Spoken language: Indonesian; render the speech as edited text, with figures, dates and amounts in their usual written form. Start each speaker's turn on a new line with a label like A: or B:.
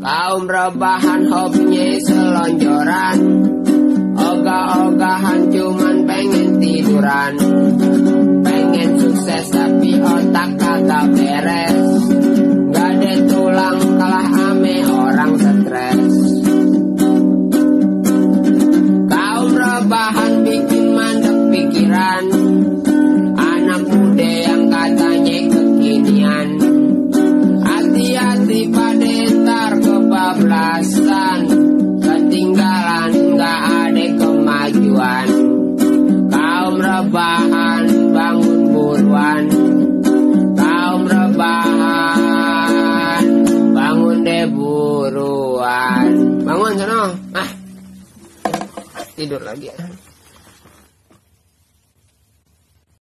A: Kaum rebahan hobinya selonjoran, ogah-ogahan cuman pengen tiduran. Pengen sukses tapi otak kagak beres, gak ada tulang kalah ame orang stres. Kaum rebahan bikin mandek pikiran, anak muda yang katanya kekinian. Hati-hati pada ntar kebablasan, ketinggalan gak ada kemajuan. Kaum rebahan bangun buruan, kaum rebahan bangun deh buruan. Bangun sono, tidur lagi.